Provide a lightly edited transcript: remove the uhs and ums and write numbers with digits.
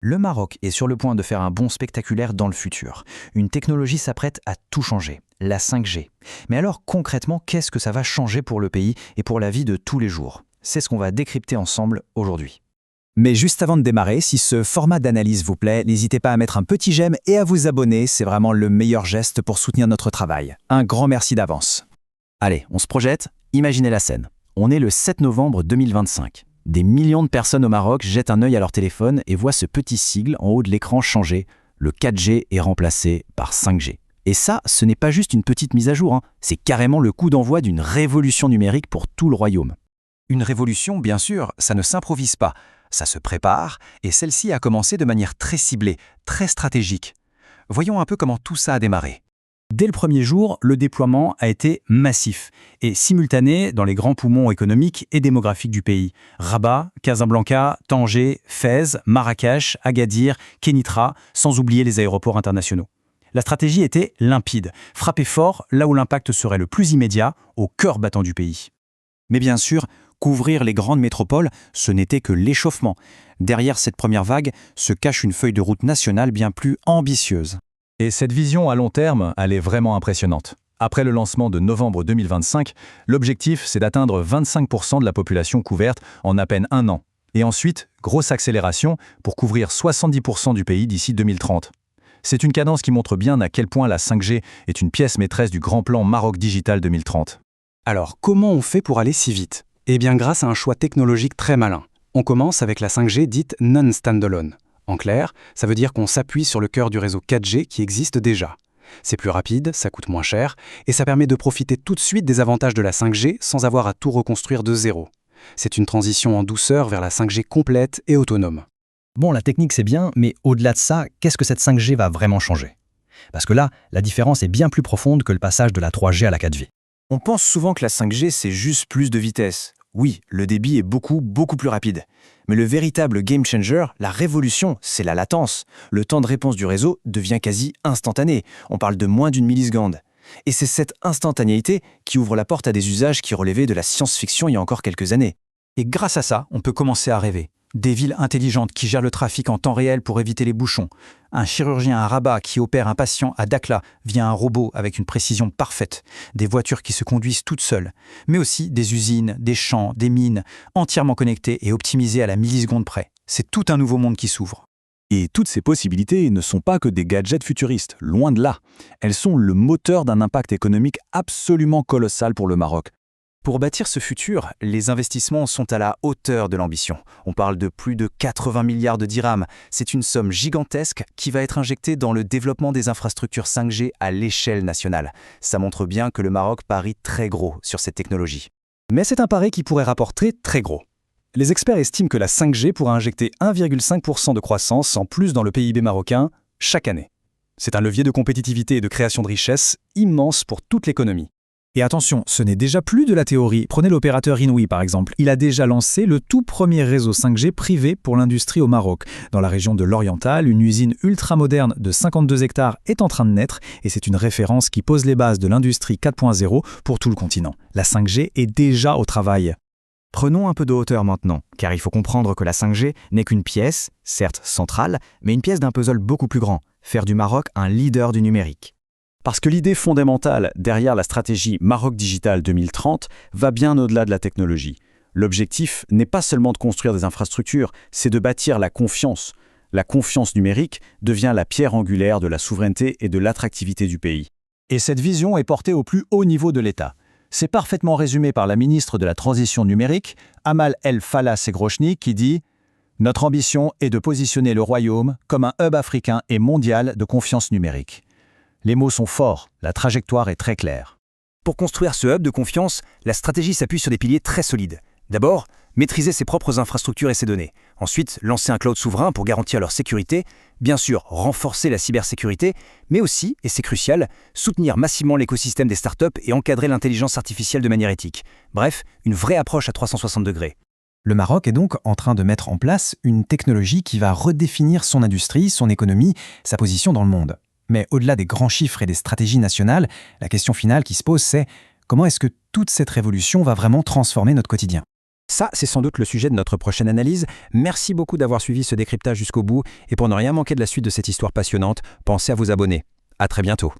Le Maroc est sur le point de faire un bond spectaculaire dans le futur. Une technologie s'apprête à tout changer, la 5G. Mais alors concrètement, qu'est-ce que ça va changer pour le pays et pour la vie de tous les jours? C'est ce qu'on va décrypter ensemble aujourd'hui. Mais juste avant de démarrer, si ce format d'analyse vous plaît, n'hésitez pas à mettre un petit j'aime et à vous abonner, c'est vraiment le meilleur geste pour soutenir notre travail. Un grand merci d'avance. Allez, on se projette, imaginez la scène. On est le 7 novembre 2025. Des millions de personnes au Maroc jettent un œil à leur téléphone et voient ce petit sigle en haut de l'écran changer. Le 4G est remplacé par 5G. Et ça, ce n'est pas juste une petite mise à jour, c'est carrément le coup d'envoi d'une révolution numérique pour tout le royaume. Une révolution, bien sûr, ça ne s'improvise pas. Ça se prépare, et celle-ci a commencé de manière très ciblée, très stratégique. Voyons un peu comment tout ça a démarré. Dès le premier jour, le déploiement a été massif et simultané dans les grands poumons économiques et démographiques du pays. Rabat, Casablanca, Tanger, Fès, Marrakech, Agadir, Kénitra, sans oublier les aéroports internationaux. La stratégie était limpide, frapper fort là où l'impact serait le plus immédiat, au cœur battant du pays. Mais bien sûr, couvrir les grandes métropoles, ce n'était que l'échauffement. Derrière cette première vague se cache une feuille de route nationale bien plus ambitieuse. Et cette vision à long terme, elle est vraiment impressionnante. Après le lancement de novembre 2025, l'objectif, c'est d'atteindre 25% de la population couverte en à peine un an. Et ensuite, grosse accélération pour couvrir 70% du pays d'ici 2030. C'est une cadence qui montre bien à quel point la 5G est une pièce maîtresse du grand plan Maroc Digital 2030. Alors, comment on fait pour aller si vite? Eh bien, grâce à un choix technologique très malin. On commence avec la 5G dite non-standalone. En clair, ça veut dire qu'on s'appuie sur le cœur du réseau 4G qui existe déjà. C'est plus rapide, ça coûte moins cher, et ça permet de profiter tout de suite des avantages de la 5G sans avoir à tout reconstruire de zéro. C'est une transition en douceur vers la 5G complète et autonome. Bon, la technique c'est bien, mais au-delà de ça, qu'est-ce que cette 5G va vraiment changer? Parce que là, la différence est bien plus profonde que le passage de la 3G à la 4G. On pense souvent que la 5G, c'est juste plus de vitesse. Oui, le débit est beaucoup plus rapide. Mais le véritable game changer, la révolution, c'est la latence. Le temps de réponse du réseau devient quasi instantané. On parle de moins d'une milliseconde. Et c'est cette instantanéité qui ouvre la porte à des usages qui relevaient de la science-fiction il y a encore quelques années. Et grâce à ça, on peut commencer à rêver. Des villes intelligentes qui gèrent le trafic en temps réel pour éviter les bouchons. Un chirurgien à Rabat qui opère un patient à Dakhla via un robot avec une précision parfaite. Des voitures qui se conduisent toutes seules. Mais aussi des usines, des champs, des mines, entièrement connectées et optimisées à la milliseconde près. C'est tout un nouveau monde qui s'ouvre. Et toutes ces possibilités ne sont pas que des gadgets futuristes, loin de là. Elles sont le moteur d'un impact économique absolument colossal pour le Maroc. Pour bâtir ce futur, les investissements sont à la hauteur de l'ambition. On parle de plus de 80 milliards de dirhams. C'est une somme gigantesque qui va être injectée dans le développement des infrastructures 5G à l'échelle nationale. Ça montre bien que le Maroc parie très gros sur cette technologie. Mais c'est un pari qui pourrait rapporter très gros. Les experts estiment que la 5G pourra injecter 1,5% de croissance en plus dans le PIB marocain chaque année. C'est un levier de compétitivité et de création de richesse immense pour toute l'économie. Et attention, ce n'est déjà plus de la théorie. Prenez l'opérateur Inouï par exemple. Il a déjà lancé le tout premier réseau 5G privé pour l'industrie au Maroc. Dans la région de l'Oriental, une usine ultra-moderne de 52 hectares est en train de naître et c'est une référence qui pose les bases de l'industrie 4.0 pour tout le continent. La 5G est déjà au travail. Prenons un peu de hauteur maintenant, car il faut comprendre que la 5G n'est qu'une pièce, certes centrale, mais une pièce d'un puzzle beaucoup plus grand, faire du Maroc un leader du numérique. Parce que l'idée fondamentale derrière la stratégie Maroc Digital 2030 va bien au-delà de la technologie. L'objectif n'est pas seulement de construire des infrastructures, c'est de bâtir la confiance. La confiance numérique devient la pierre angulaire de la souveraineté et de l'attractivité du pays. Et cette vision est portée au plus haut niveau de l'État. C'est parfaitement résumé par la ministre de la Transition numérique, Amal El Fallah Segrochni, qui dit « Notre ambition est de positionner le royaume comme un hub africain et mondial de confiance numérique. » Les mots sont forts, la trajectoire est très claire. Pour construire ce hub de confiance, la stratégie s'appuie sur des piliers très solides. D'abord, maîtriser ses propres infrastructures et ses données. Ensuite, lancer un cloud souverain pour garantir leur sécurité. Bien sûr, renforcer la cybersécurité, mais aussi, et c'est crucial, soutenir massivement l'écosystème des startups et encadrer l'intelligence artificielle de manière éthique. Bref, une vraie approche à 360 degrés. Le Maroc est donc en train de mettre en place une technologie qui va redéfinir son industrie, son économie, sa position dans le monde. Mais au-delà des grands chiffres et des stratégies nationales, la question finale qui se pose, c'est comment est-ce que toute cette révolution va vraiment transformer notre quotidien? Ça, c'est sans doute le sujet de notre prochaine analyse. Merci beaucoup d'avoir suivi ce décryptage jusqu'au bout, et pour ne rien manquer de la suite de cette histoire passionnante, pensez à vous abonner. À très bientôt.